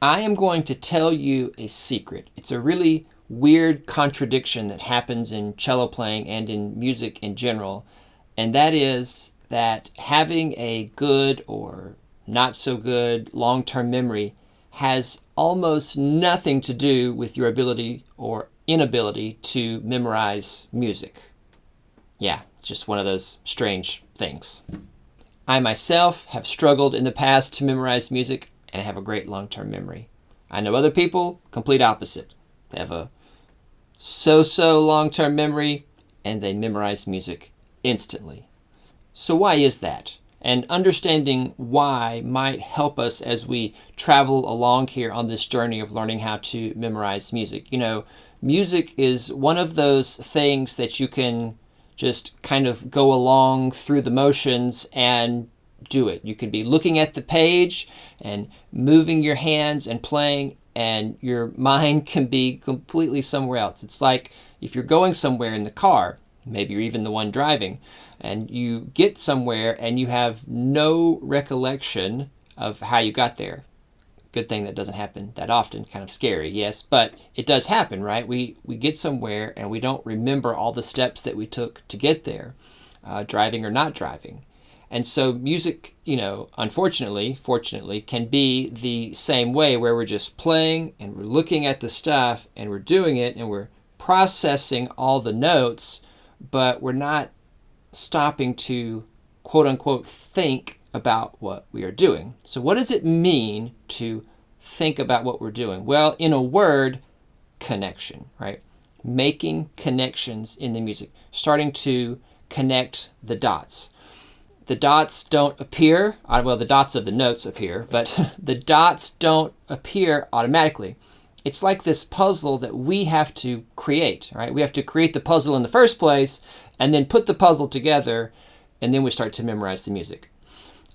I am going to tell you a secret. It's a really weird contradiction that happens in cello playing and in music in general, and that is that having a good or not so good long-term memory has almost nothing to do with your ability or inability to memorize music. Yeah, it's just one of those strange things. I myself have struggled in the past to memorize music, and I have a great long-term memory. I know other people, complete opposite. They have a so-so long-term memory, and they memorize music instantly. So why is that? And understanding why might help us as we travel along here on this journey of learning how to memorize music. You know, music is one of those things that you can just kind of go along through the motions and do it. You could be looking at the page and moving your hands and playing, and your mind can be completely somewhere else. It's like if you're going somewhere in the car, maybe you're even the one driving, and you get somewhere and you have no recollection of how you got there. Good thing that doesn't happen that often. Kind of scary, yes, but it does happen, right? We get somewhere and we don't remember all the steps that we took to get there, driving or not driving. And so music, you know, unfortunately, fortunately, can be the same way, where we're just playing and we're looking at the stuff and we're doing it and we're processing all the notes, but we're not stopping to quote unquote think about what we are doing. So what does it mean to think about what we're doing? Well, in a word, connection, right? Making connections in the music, starting to connect the dots. The dots don't appear, well, the dots of the notes appear, but the dots don't appear automatically. It's like this puzzle that we have to create, right? We have to create the puzzle in the first place and then put the puzzle together, and then we start to memorize the music.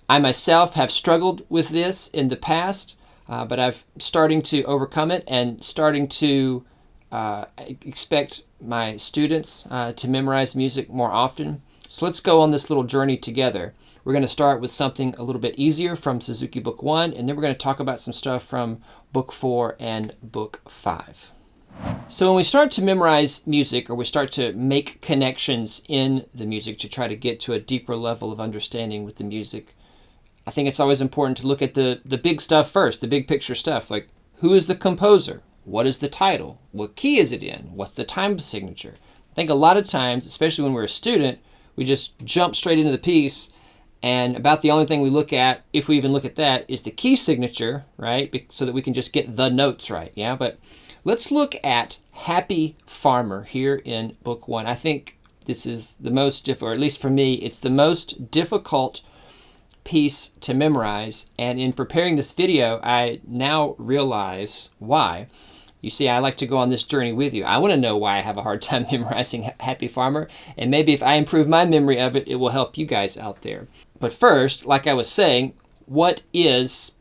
I myself have struggled with this in the past, but I'm starting to overcome it and starting to expect my students to memorize music more often. So let's go on this little journey together. We're going to start with something a little bit easier from Suzuki Book 1, and then we're going to talk about some stuff from Book 4 and Book 5. So when we start to memorize music, or we start to make connections in the music to try to get to a deeper level of understanding with the music, I think it's always important to look at the big stuff first, the big picture stuff, like who is the composer? What is the title? What key is it in? What's the time signature? I think a lot of times, especially when we're a student, we just jump straight into the piece, and about the only thing we look at, if we even look at that, is the key signature, right? So that we can just get the notes right, yeah? But let's look at Happy Farmer here in Book 1. I think this is the most difficult, or at least for me, it's the most difficult piece to memorize. And in preparing this video, I now realize why. You see, I like to go on this journey with you. I want to know why I have a hard time memorizing Happy Farmer, and maybe if I improve my memory of it, it will help you guys out there. But first, like I was saying, what is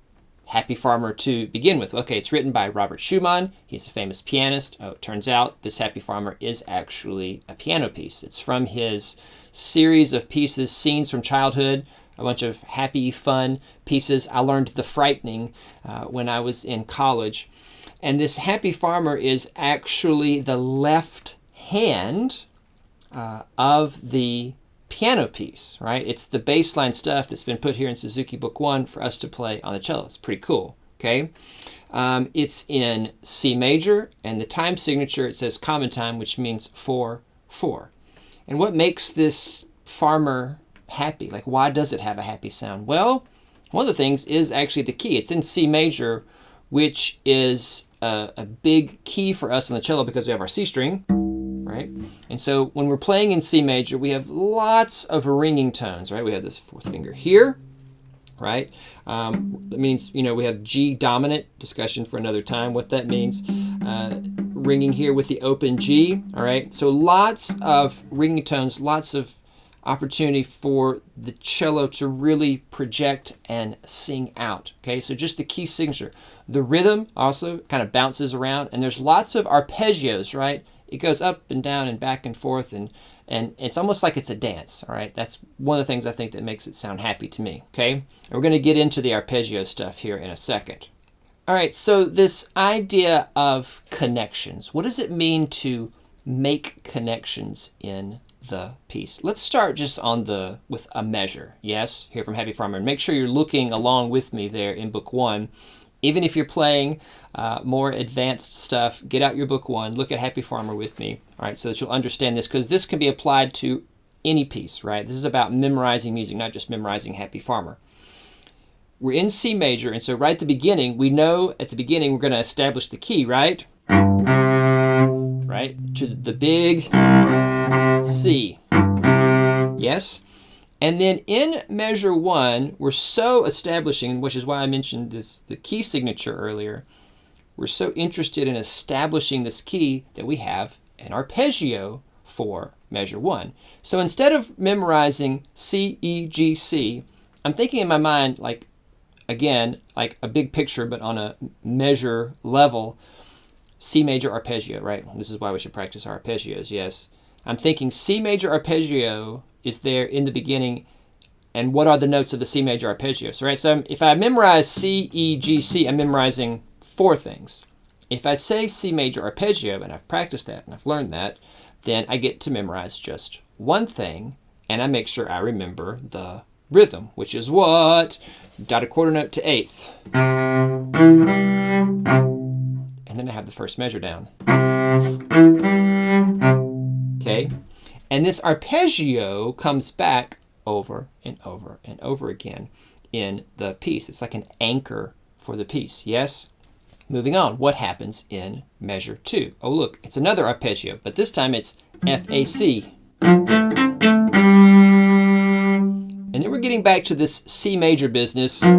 Happy Farmer to begin with? Okay, it's written by Robert Schumann. He's a famous pianist. Oh, it turns out this Happy Farmer is actually a piano piece. It's from his series of pieces, Scenes from Childhood, a bunch of happy, fun pieces. I learned the frightening when I was in college. And this Happy Farmer is actually the left hand of the piano piece, right? It's the bass line stuff that's been put here in Suzuki Book 1 for us to play on the cello. It's pretty cool, okay? It's in C major, and the time signature, it says common time, which means 4/4. And what makes this farmer happy? Like, why does it have a happy sound? Well, one of the things is actually the key. It's in C major, which is a big key for us on the cello because we have our C string, right? And so when we're playing in C major, we have lots of ringing tones, right? We have this fourth finger here, right? That means, you know, we have G dominant, discussion for another time, what that means. Ringing here with the open G, all right? So lots of ringing tones, lots of opportunity for the cello to really project and sing out, okay? So just the key signature. The rhythm also kind of bounces around, and there's lots of arpeggios, right? It goes up and down and back and forth, and it's almost like it's a dance, all right? That's one of the things I think that makes it sound happy to me, okay? And we're going to get into the arpeggio stuff here in a second. All right, so this idea of connections, what does it mean to make connections in the piece? Let's start just with a measure. Yes, here from Happy Farmer. And make sure you're looking along with me there in book one. Even if you're playing more advanced stuff, get out your book one, look at Happy Farmer with me, all right, so that you'll understand this, because this can be applied to any piece, right? This is about memorizing music, not just memorizing Happy Farmer. We're in C major, and so right at the beginning, we know at the beginning we're going to establish the key, right? Right? To the big C. Yes? And then in measure one, we're so establishing, which is why I mentioned the key signature earlier, we're so interested in establishing this key that we have an arpeggio for measure one. So instead of memorizing C, E, G, C, I'm thinking in my mind, like, again, like a big picture, but on a measure level, C major arpeggio, right? This is why we should practice our arpeggios, yes. I'm thinking C major arpeggio is there in the beginning, and what are the notes of the C major arpeggio? So, right, so if I memorize C, E, G, C, I'm memorizing four things. If I say C major arpeggio, and I've practiced that, and I've learned that, then I get to memorize just one thing, and I make sure I remember the rhythm, which is what? Dot a quarter note to eighth. And then I have the first measure down. Okay? And this arpeggio comes back over and over and over again in the piece. It's like an anchor for the piece, yes? Moving on, what happens in measure two? Oh, look, it's another arpeggio, but this time it's F-A-C. And then we're getting back to this C major business by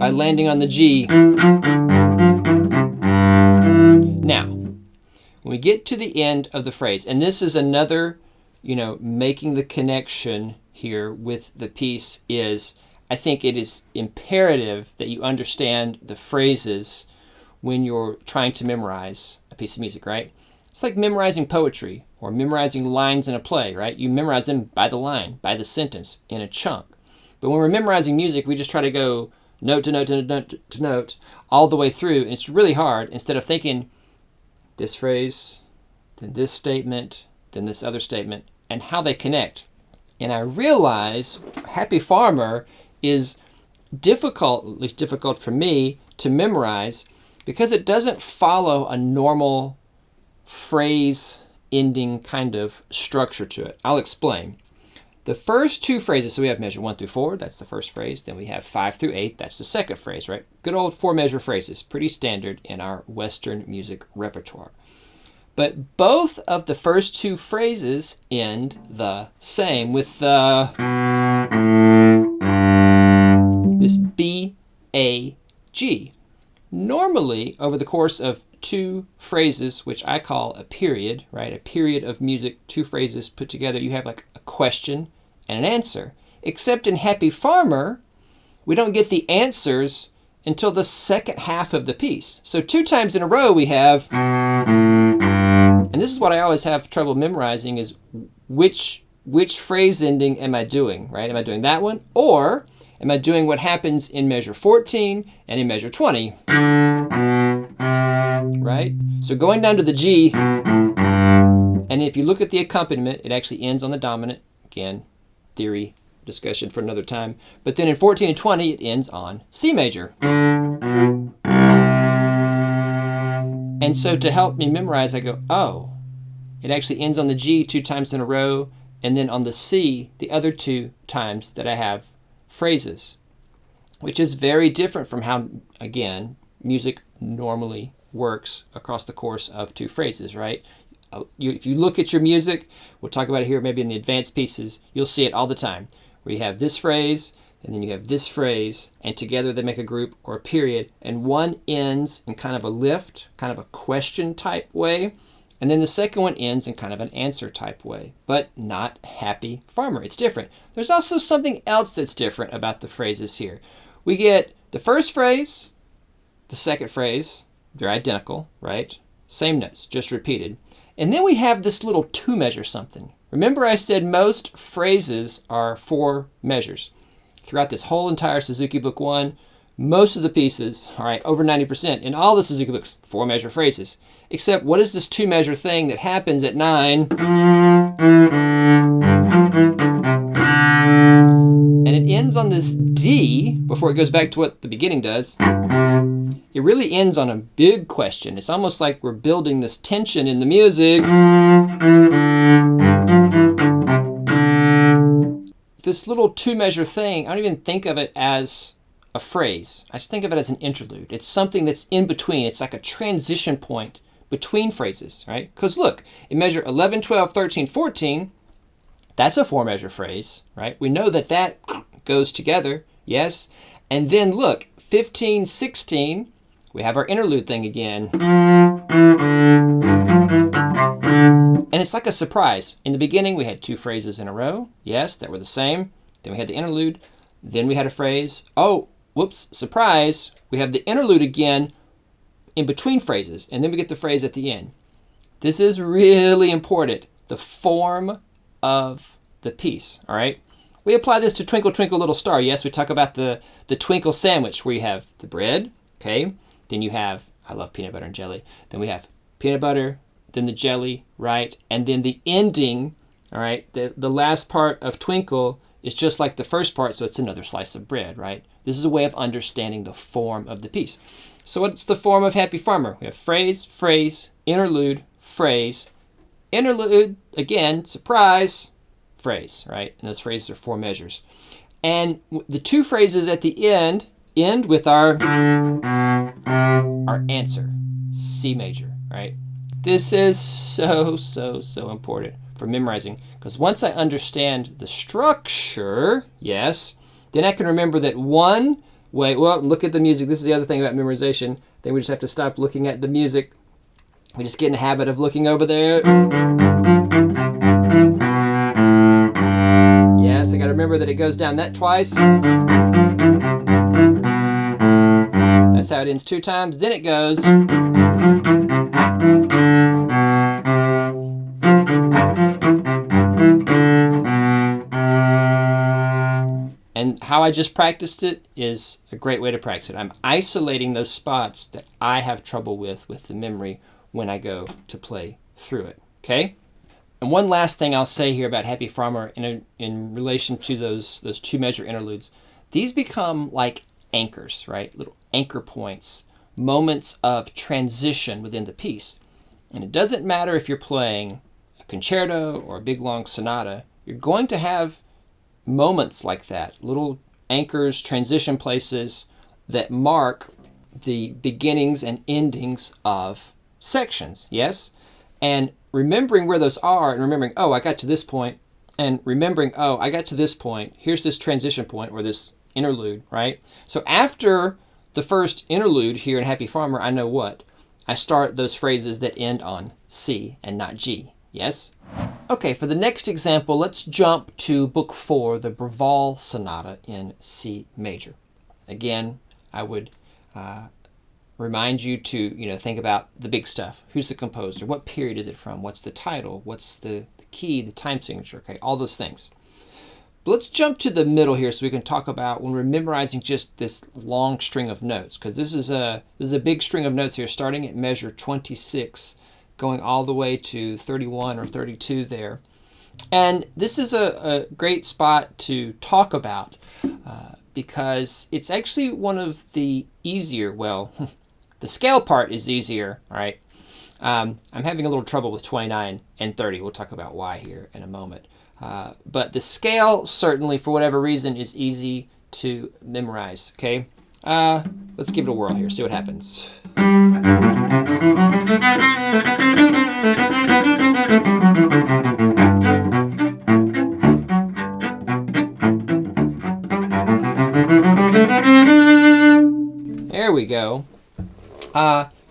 landing on the G. Now, when we get to the end of the phrase, and this is another, making the connection here with the piece is, I think it is imperative that you understand the phrases when you're trying to memorize a piece of music, right? It's like memorizing poetry or memorizing lines in a play, right? You memorize them by the line, by the sentence, in a chunk. But when we're memorizing music, we just try to go note to note to note to note all the way through, and it's really hard. Instead of thinking this phrase, then this statement, then this other statement, and how they connect. And I realize Happy Farmer is difficult, at least difficult for me, to memorize because it doesn't follow a normal phrase ending kind of structure to it. I'll explain. The first two phrases, so we have measure 1 through 4, that's the first phrase. Then we have 5 through 8, that's the second phrase, right? Good old 4-measure phrases, pretty standard in our Western music repertoire. But both of the first two phrases end the same with this B, A, G. Normally, over the course of two phrases, which I call a period, right? A period of music, two phrases put together, you have like a question and an answer. Except in Happy Farmer, we don't get the answers until the second half of the piece. So 2 times in a row we have, and this is what I always have trouble memorizing, is which phrase ending am I doing, right? Am I doing that one? Or am I doing what happens in measure 14 and in measure 20? Right? So going down to the G, and if you look at the accompaniment, it actually ends on the dominant. Again, theory discussion for another time. But then in 14 and 20, it ends on C major. And so to help me memorize, I go, oh, it actually ends on the G 2 times in a row, and then on the C, the other 2 times that I have phrases, which is very different from how, again, music normally works across the course of 2 phrases, right? If you look at your music, we'll talk about it here maybe in the advanced pieces, you'll see it all the time, where you have this phrase, and then you have this phrase, and together they make a group or a period, and one ends in kind of a lift, kind of a question type way, and then the second one ends in kind of an answer type way, but not Happy Farmer. It's different. There's also something else that's different about the phrases here. We get the first phrase, the second phrase, they're identical, right? Same notes, just repeated. And then we have this little 2-measure something. Remember I said most phrases are 4 measures. Throughout this whole entire Suzuki Book 1, most of the pieces, all right, over 90%, in all the Suzuki books, 4-measure phrases. Except, what is this 2-measure thing that happens at 9? And it ends on this D before it goes back to what the beginning does. It really ends on a big question. It's almost like we're building this tension in the music. This little 2-measure thing, I don't even think of it as a phrase. I just think of it as an interlude. It's something that's in between. It's like a transition point between phrases, right? Because look, in measure 11, 12, 13, 14, that's a 4-measure phrase, right? We know that that goes together, yes? And then look, 15, 16, we have our interlude thing again. And it's like a surprise. In the beginning, we had 2 phrases in a row, yes, that were the same. Then we had the interlude. Then we had a phrase. Oh, whoops, surprise. We have the interlude again in between phrases. And then we get the phrase at the end. This is really important. The form of the piece, all right? We apply this to Twinkle, Twinkle, Little Star. Yes, we talk about the twinkle sandwich where you have the bread, okay? Then you have, I love peanut butter and jelly. Then we have peanut butter, then the jelly, right? And then the ending, all right? The last part of Twinkle is just like the first part, so it's another slice of bread, right? This is a way of understanding the form of the piece. So what's the form of Happy Farmer? We have phrase, phrase, interlude, phrase, interlude, again, surprise, phrase, right? And those phrases are 4 measures. And the 2 phrases at the end with our answer, C major, right? This is so, so, so important for memorizing, because once I understand the structure, yes, then I can remember that one way, well, look at the music. This is the other thing about memorization. Then we just have to stop looking at the music. We just get in the habit of looking over there. Yes, I got to remember that it goes down that twice. That's how it ends 2 times. Then it goes. And how I just practiced it is a great way to practice it. I'm isolating those spots that I have trouble with the memory when I go to play through it, okay? And one last thing I'll say here about Happy Farmer in relation to those 2-measure interludes. These become like anchors, right? Little anchor points, moments of transition within the piece. And it doesn't matter if you're playing a concerto or a big long sonata, you're going to have moments like that, little anchors, transition places that mark the beginnings and endings of sections, yes? And remembering where those are and remembering, oh, I got to this point, and remembering, oh, I got to this point, here's this transition point or this interlude, right? So after the first interlude here in Happy Farmer, I know what? I start those phrases that end on C and not G, yes? Okay, for the next example, let's jump to Book 4, the Bravaal Sonata in C major. Again, I would remind you to think about the big stuff. Who's the composer? What period is it from? What's the title? What's the key, the time signature? Okay, all those things. But let's jump to the middle here so we can talk about when we're memorizing just this long string of notes, because this is a big string of notes here, starting at measure 26. Going all the way to 31 or 32 there. And this is a great spot to talk about because it's actually one of the easier, well, the scale part is easier, all right? I'm having a little trouble with 29 and 30. We'll talk about why here in a moment. But the scale, certainly, for whatever reason, is easy to memorize, okay? Let's give it a whirl here, see what happens. There we go.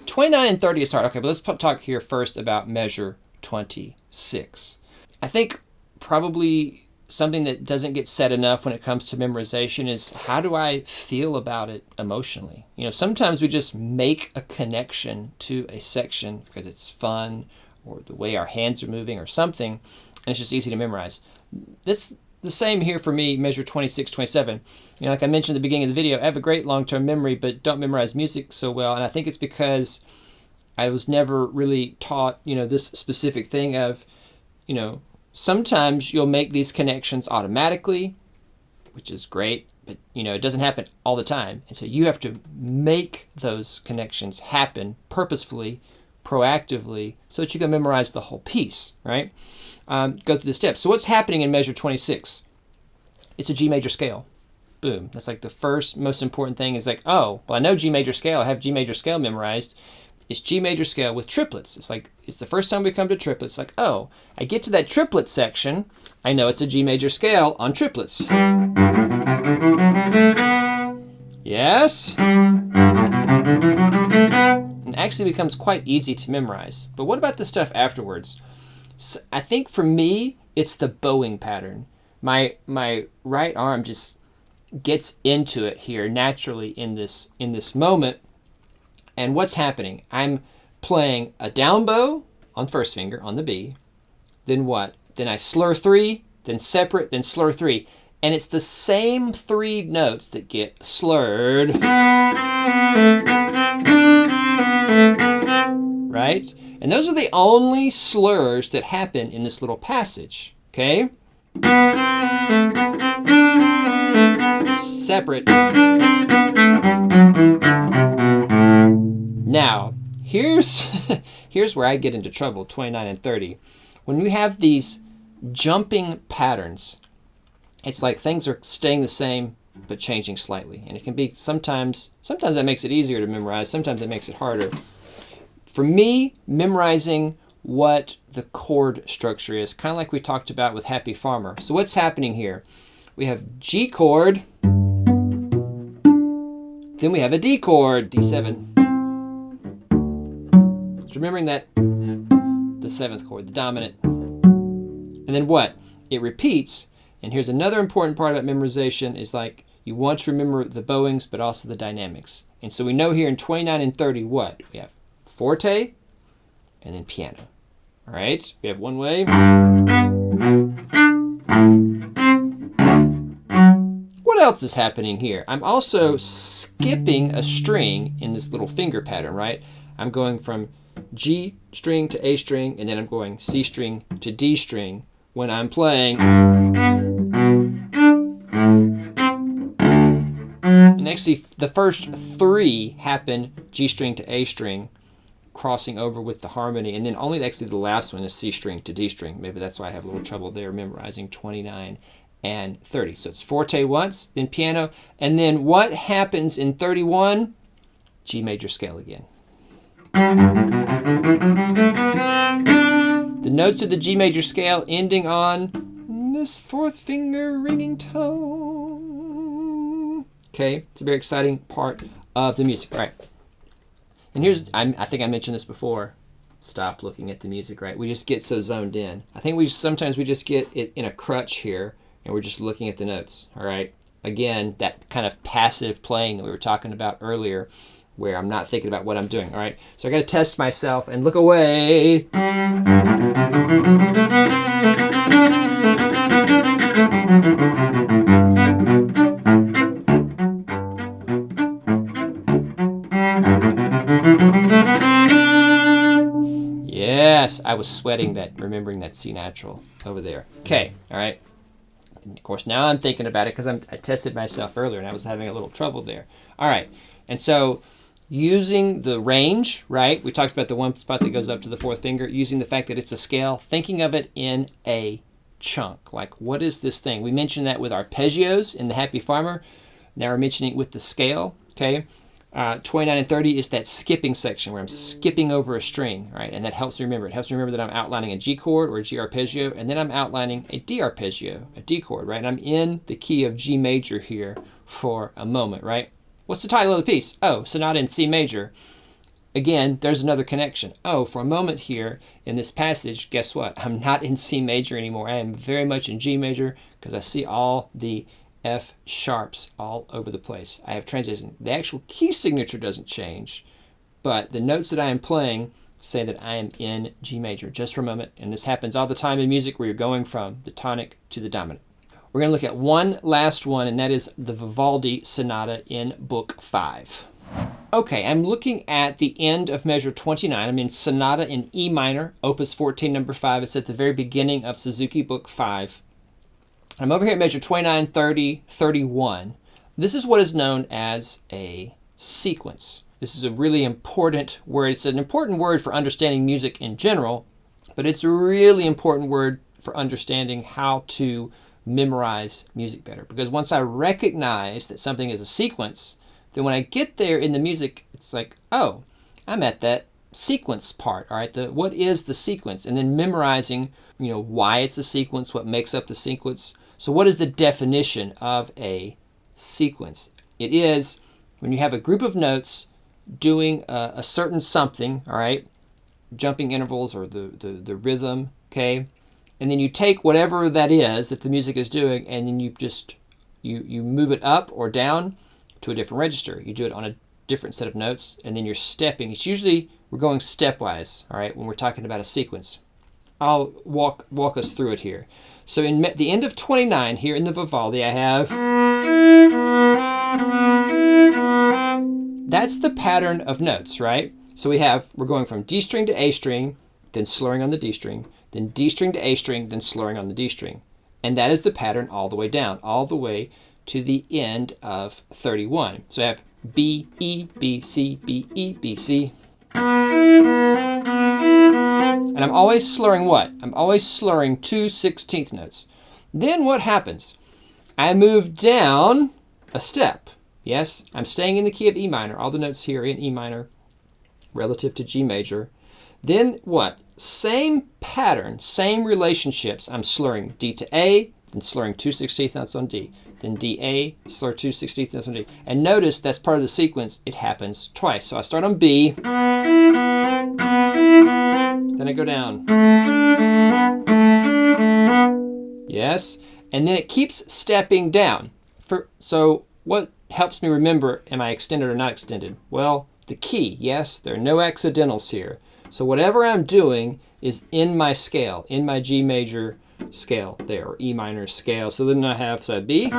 29 and 30 is hard. Okay, but let's talk here first about measure 26. I think probably something that doesn't get said enough when it comes to memorization is how do I feel about it emotionally? Sometimes we just make a connection to a section because it's fun or the way our hands are moving or something, and it's just easy to memorize. This the same here for me, measure 26, 27. Like I mentioned at the beginning of the video, I have a great long-term memory, but don't memorize music so well. And I think it's because I was never really taught, this specific thing of, sometimes you'll make these connections automatically, which is great, but, it doesn't happen all the time. And so you have to make those connections happen purposefully, proactively, so that you can memorize the whole piece, right? Go through the steps. So what's happening in measure 26? It's a G major scale. Boom. That's like the first most important thing is like, oh, well, I know G major scale. I have G major scale memorized. It's G major scale with triplets. It's the first time we come to triplets. Like, oh, I get to that triplet section. I know it's a G major scale on triplets. Yes? It actually becomes quite easy to memorize. But what about the stuff afterwards? So I think for me, it's the bowing pattern. My right arm just gets into it here naturally in this moment. And what's happening? I'm playing a down bow on first finger on the B. Then what? Then I slur 3, then separate, then slur 3. And it's the same 3 notes that get slurred. Right? And those are the only slurs that happen in this little passage. Okay? Separate. Now, here's where I get into trouble, 29 and 30. When we have these jumping patterns, it's like things are staying the same but changing slightly. And it can be sometimes that makes it easier to memorize, sometimes it makes it harder. For me, memorizing what the chord structure is, kind of like we talked about with Happy Farmer. So what's happening here? We have G chord, then we have a D chord, D7. So remembering that the 7th chord, the dominant. And then what? It repeats. And here's another important part about memorization is like you want to remember the bowings, but also the dynamics. And so we know here in 29 and 30 what? We have forte and then piano. All right? We have one way. What else is happening here? I'm also skipping a string in this little finger pattern, right? I'm going from G string to A string, and then I'm going C string to D string when I'm playing. And actually, the first 3 happen G string to A string, crossing over with the harmony, and then only actually the last one is C string to D string. Maybe that's why I have a little trouble there memorizing 29 and 30. So it's forte once, then piano, and then what happens in 31? G major scale again. The notes of the G major scale ending on this 4th finger ringing tone. Okay, it's a very exciting part of the music. All right. And I think I mentioned this before. Stop looking at the music, right? We just get so zoned in. I think sometimes we just get it in a crutch here, and we're just looking at the notes, all right? Again, that kind of passive playing that we were talking about earlier, where I'm not thinking about what I'm doing, all right? So I got to test myself and look away. Yes, I was sweating that, remembering that C natural over there. Okay, all right. And of course, now I'm thinking about it because I tested myself earlier and I was having a little trouble there. All right, and so using the range, right? We talked about the one spot that goes up to the 4th finger, using the fact that it's a scale, thinking of it in a chunk. Like, what is this thing? We mentioned that with arpeggios in the Happy Farmer. Now we're mentioning it with the scale, okay? 29 and 30 is that skipping section where I'm skipping over a string, right? And that helps me remember. It helps me remember that I'm outlining a G chord or a G arpeggio, and then I'm outlining a D arpeggio, a D chord, right? And I'm in the key of G major here for a moment, right? What's the title of the piece? Oh, Sonata in C major. Again, there's another connection. Oh, for a moment here in this passage, guess what? I'm not in C major anymore. I am very much in G major because I see all the F sharps all over the place. I have transition. The actual key signature doesn't change, but the notes that I am playing say that I am in G major just for a moment. And this happens all the time in music where you're going from the tonic to the dominant. we're going to look at one last one, and that is the Vivaldi Sonata in Book 5. Okay, I'm looking at the end of measure 29. I'm in Sonata in E minor, Opus 14, number 5. It's at the very beginning of Suzuki Book 5. I'm over here at measure 29, 30, 31. This is what is known as a sequence. This is a really important word. It's an important word for understanding music in general, but it's a really important word for understanding how to memorize music better. Because once I recognize that something is a sequence, then when I get there in the music, it's like, oh, I'm at that sequence part, all right? What is the sequence? And then memorizing, why it's a sequence, what makes up the sequence. So what is the definition of a sequence? It is when you have a group of notes doing a certain something, all right? Jumping intervals or the rhythm, okay? And then you take whatever that is that the music is doing, and then you move it up or down to a different register. You do it on a different set of notes, and then you're stepping. It's usually, we're going stepwise, all right, when we're talking about a sequence. I'll walk us through it here. So in the end of 29 here in the Vivaldi, I have, that's the pattern of notes, right? So we're going from D string to A string, then slurring on the D string, then D string to A string, then slurring on the D string. And that is the pattern all the way down, all the way to the end of 31. So I have B, E, B, C, B, E, B, C. And I'm always slurring what? I'm always slurring 2/16 notes. Then what happens? I move down a step. Yes, I'm staying in the key of E minor. All the notes here in E minor relative to G major. Then what? Same pattern, same relationships. I'm slurring D to A, then slurring 2/16 notes on D. Then D, A, slur 2/16 notes on D. And notice that's part of the sequence. It happens twice. So I start on B, then I go down. Yes, and then it keeps stepping down. So what helps me remember, am I extended or not extended? Well, the key, yes, there are no accidentals here. So whatever I'm doing is in my scale, in my G major scale there, or E minor scale. So then I have B, then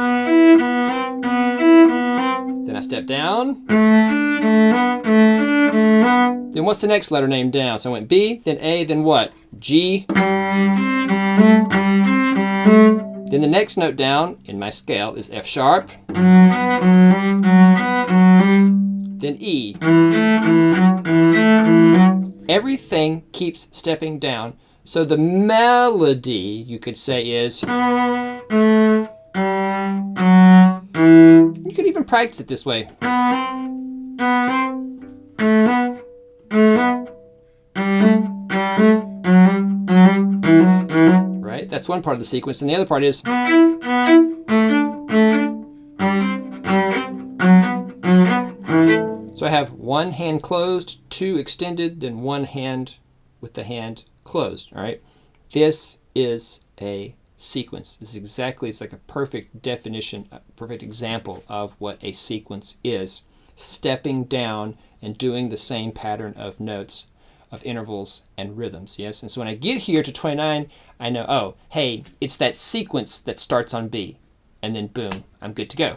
I step down. Then what's the next letter name down? So I went B, then A, then what? G. Then the next note down in my scale is F sharp. Then E. Everything keeps stepping down. So the melody, you could say, is... You could even practice it this way. Right? That's one part of the sequence. And the other part is... So I have one hand closed, two extended, then one hand with the hand closed, all right? This is a sequence. This is exactly, it's like a perfect definition, a perfect example of what a sequence is. Stepping down and doing the same pattern of notes, of intervals and rhythms, yes? And so when I get here to 29, I know, oh, hey, it's that sequence that starts on B. And then boom, I'm good to go.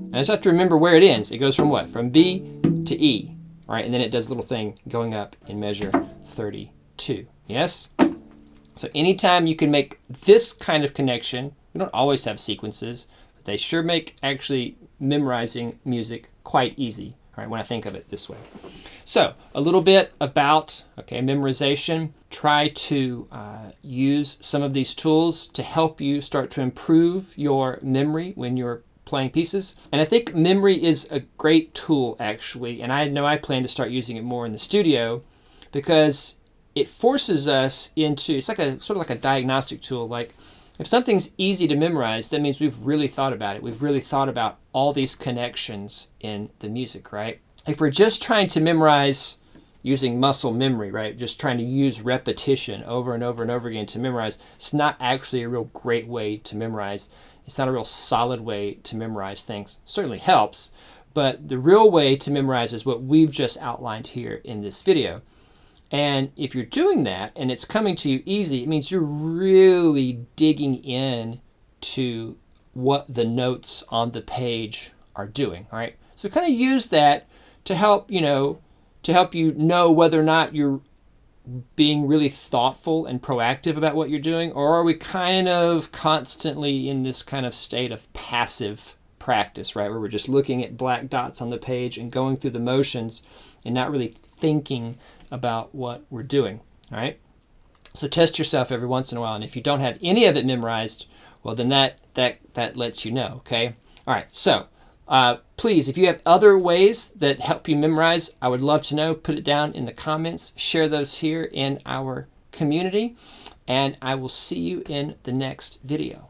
I just have to remember where it ends. It goes from what? From B to E, all right? And then it does a little thing going up in measure 32, yes? So anytime you can make this kind of connection, we don't always have sequences, but they sure make actually memorizing music quite easy, all right, when I think of it this way. So a little bit about, memorization. Try to use some of these tools to help you start to improve your memory when you're playing pieces. And I think memory is a great tool, actually, and I know I plan to start using it more in the studio because it forces us into, it's like a sort of like a diagnostic tool. Like if something's easy to memorize, that means we've really thought about it. We've really thought about all these connections in the music, right? If we're just trying to memorize using muscle memory, right? Just trying to use repetition over and over and over again to memorize, it's not actually a real great way to memorize. It's not a real solid way to memorize things. It certainly helps, But the real way to memorize is what we've just outlined here in this video. And if you're doing that and it's coming to you easy, it means you're really digging in to what the notes on the page are doing, all right? So kind of use that to help you know whether or not you're being really thoughtful and proactive about what you're doing, or are we kind of constantly in this kind of state of passive practice, right? Where we're just looking at black dots on the page and going through the motions and not really thinking about what we're doing, all right? So test yourself every once in a while, and if you don't have any of it memorized, well, then that lets you know, okay? All right, so please, if you have other ways that help you memorize, I would love to know. Put it down in the comments. Share those here in our community, and I will see you in the next video.